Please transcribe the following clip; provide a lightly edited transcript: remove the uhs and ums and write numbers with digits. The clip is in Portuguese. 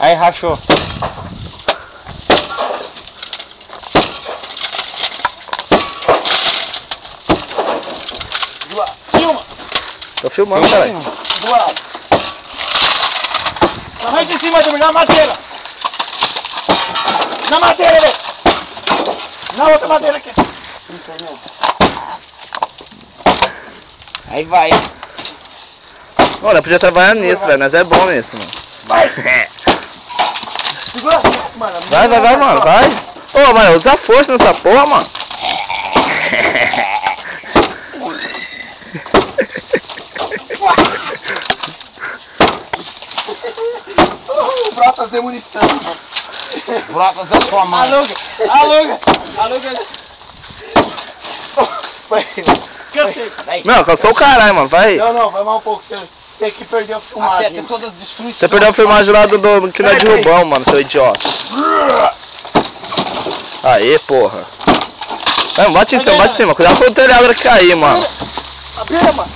Aí, rachou. Filma! Tô filmando, caralho. Do lado. Mais em cima do na madeira. Na madeira, velho. Na outra madeira aqui. Aí vai. Olha, podia trabalhar nisso, velho. Nós é bom nisso, mano. Vai! Segura, mano. Vai, mano, vai. Ô, mano, usa força nessa porra, mano. Brotas de munição. Brotas da sua mãe. Aluga. Cansei. Não, cansou o caralho, mano. Vai. Não, vai mais um pouco. Você que perdeu a filmagem. Até todas as destruições. Você perdeu a filmagem lá do que nós derrubamos, mano, seu idiota. Aê, porra. Não, bate em cima. Cuidado com o telhado que cair, mano. A beira, mano.